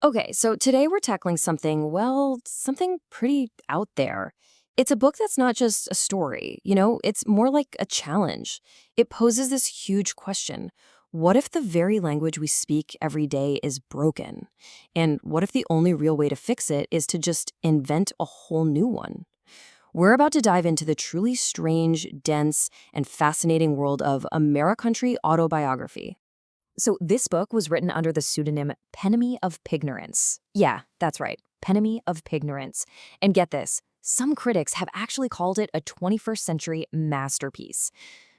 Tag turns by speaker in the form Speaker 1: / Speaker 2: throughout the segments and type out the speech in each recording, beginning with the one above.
Speaker 1: Okay, so today we're tackling something, well, something pretty out there. It's a book that's not just a story, it's more like a challenge. It poses this huge question. What if the very language we speak every day is broken? And what if the only real way to fix it is to just invent a whole new one? We're about to dive into the truly strange, dense, and fascinating world of Amerrycountry autobiography. So this book was written under the pseudonym Penemy of Pignorance. Yeah, that's right, Penemy of Pignorance. And get this, some critics have actually called it a 21st century masterpiece.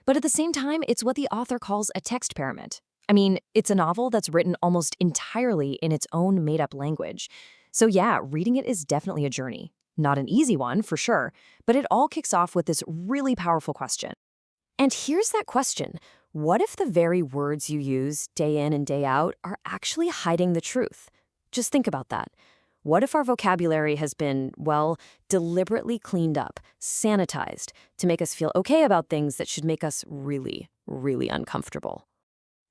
Speaker 1: But at the same time, it's what the author calls a text pyramid. I mean, it's a novel that's written almost entirely in its own made-up language. So yeah, reading it is definitely a journey. Not an easy one, for sure, but it all kicks off with this really powerful question. And here's that question. What if the very words you use day in and day out are actually hiding the truth? Just think about that. What if our vocabulary has been, well, deliberately cleaned up, sanitized, to make us feel okay about things that should make us really, really uncomfortable?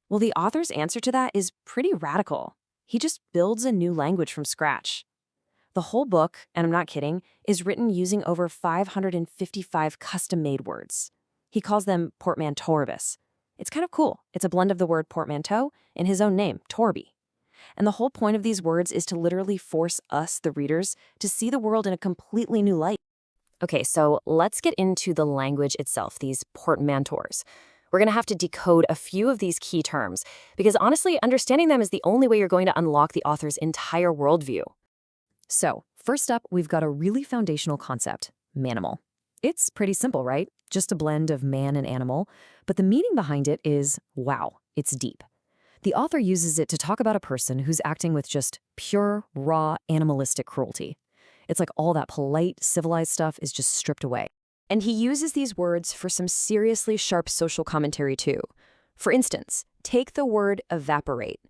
Speaker 1: Well, the author's answer to that is pretty radical. He just builds a new language from scratch. The whole book, and I'm not kidding, is written using over 555 custom-made words. He calls them portmanteaus. It's kind of cool. It's a blend of the word portmanteau and his own name, Torabi. And the whole point of these words is to literally force us, the readers, to see the world in a completely new light. Okay, so let's get into the language itself, these portmanteaus. We're going to have to decode a few of these key terms, because honestly, understanding them is the only way you're going to unlock the author's entire worldview. So, first up, we've got a really foundational concept, manimal. It's pretty simple, right? Just a blend of man and animal, but the meaning behind it is, wow, it's deep. The author uses it to talk about a person who's acting with just pure, raw, animalistic cruelty. It's like all that polite, civilized stuff is just stripped away. And he uses these words for some seriously sharp social commentary too. For instance, take the word evaporate.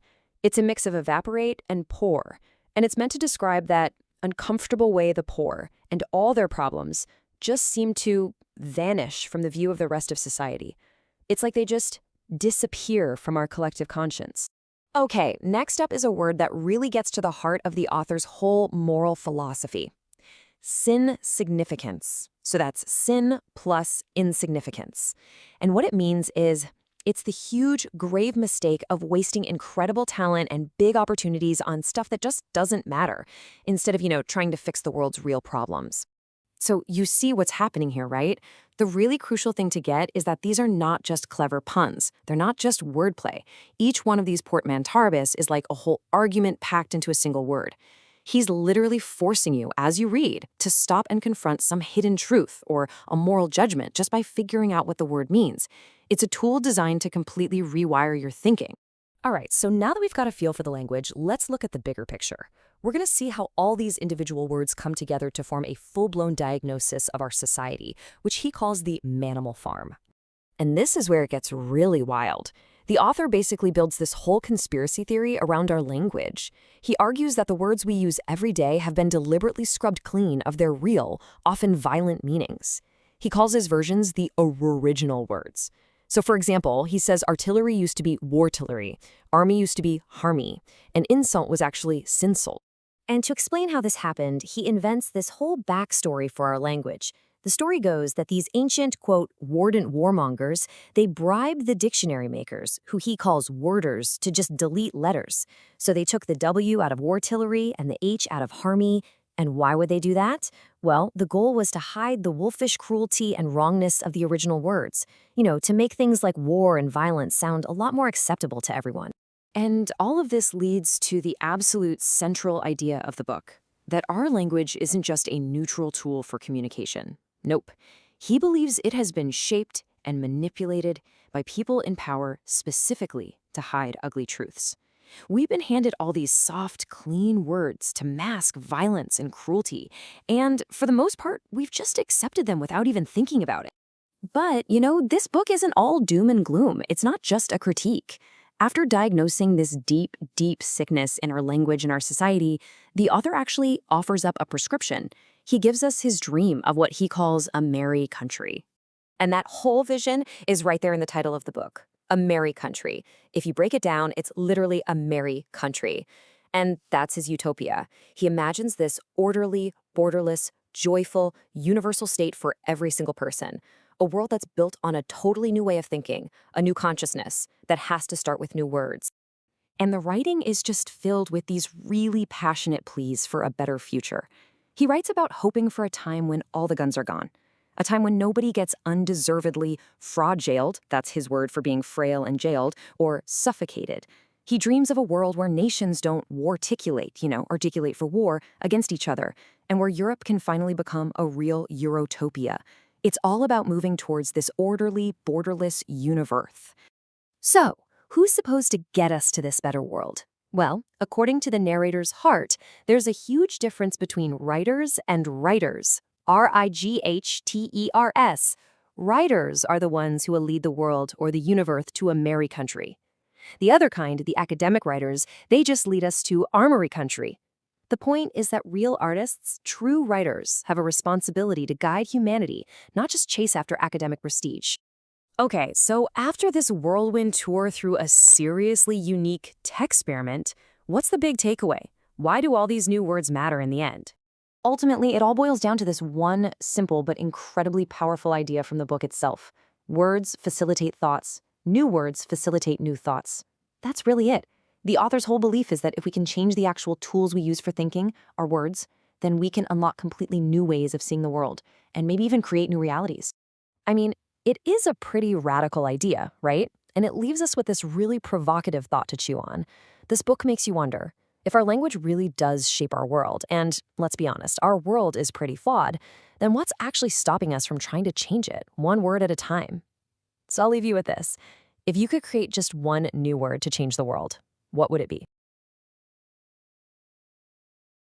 Speaker 1: It's a mix of evaporate and pour, and it's meant to describe that uncomfortable way the poor and all their problems just seem to vanish from the view of the rest of society. It's like they just disappear from our collective conscience. Okay, next up is a word that really gets to the heart of the author's whole moral philosophy. Sin-significance. So that's sin plus insignificance. And what it means is it's the huge, grave mistake of wasting incredible talent and big opportunities on stuff that just doesn't matter, instead of, trying to fix the world's real problems. So you see what's happening here, right? The really crucial thing to get is that these are not just clever puns. They're not just wordplay. Each one of these portmanteaus is like a whole argument packed into a single word. He's literally forcing you, as you read, to stop and confront some hidden truth or a moral judgment just by figuring out what the word means. It's a tool designed to completely rewire your thinking. All right, so now that we've got a feel for the language, let's look at the bigger picture. We're going to see how all these individual words come together to form a full-blown diagnosis of our society, which he calls the manimal farm. And this is where it gets really wild. The author basically builds this whole conspiracy theory around our language. He argues that the words we use every day have been deliberately scrubbed clean of their real, often violent meanings. He calls his versions the original words. So for example, he says artillery used to be wartillery, army used to be harmy, and insult was actually sinsult. And to explain how this happened, he invents this whole backstory for our language. The story goes that these ancient, quote, wardent warmongers, they bribed the dictionary makers, who he calls worders, to just delete letters. So they took the W out of wartillery and the H out of harmy. And why would they do that? Well, the goal was to hide the wolfish cruelty and wrongness of the original words, to make things like war and violence sound a lot more acceptable to everyone. And all of this leads to the absolute central idea of the book, that our language isn't just a neutral tool for communication. Nope. He believes it has been shaped and manipulated by people in power specifically to hide ugly truths. We've been handed all these soft, clean words to mask violence and cruelty, and for the most part, we've just accepted them without even thinking about it. But, this book isn't all doom and gloom. It's not just a critique. After diagnosing this deep, deep sickness in our language and our society, the author actually offers up a prescription. He gives us his dream of what he calls a merry country. And that whole vision is right there in the title of the book, Amerrycountry. If you break it down, it's literally a merry country. And that's his utopia. He imagines this orderly, borderless, joyful, universal state for every single person. A world that's built on a totally new way of thinking, a new consciousness that has to start with new words. And the writing is just filled with these really passionate pleas for a better future. He writes about hoping for a time when all the guns are gone, a time when nobody gets undeservedly fraud-jailed, that's his word for being frail and jailed, or suffocated. He dreams of a world where nations don't articulate for war against each other, and where Europe can finally become a real Eurotopia. It's all about moving towards this orderly, borderless univearth. So, who's supposed to get us to this better world? Well, according to the narrator's heart, there's a huge difference between writers and writers. Righters. Writers are the ones who will lead the world or the universe to Amerrycountry. The other kind, the academic writers, they just lead us to Amerrycountry. The point is that real artists, true writers, have a responsibility to guide humanity, not just chase after academic prestige. Okay, so after this whirlwind tour through a seriously unique tech experiment, what's the big takeaway? Why do all these new words matter in the end? Ultimately, it all boils down to this one simple but incredibly powerful idea from the book itself. Words facilitate thoughts. New words facilitate new thoughts. That's really it. The author's whole belief is that if we can change the actual tools we use for thinking, our words, then we can unlock completely new ways of seeing the world, and maybe even create new realities. I mean, it is a pretty radical idea, right? And it leaves us with this really provocative thought to chew on. This book makes you wonder, if our language really does shape our world, and let's be honest, our world is pretty flawed, then what's actually stopping us from trying to change it, one word at a time? So I'll leave you with this. If you could create just one new word to change the world, what would it be?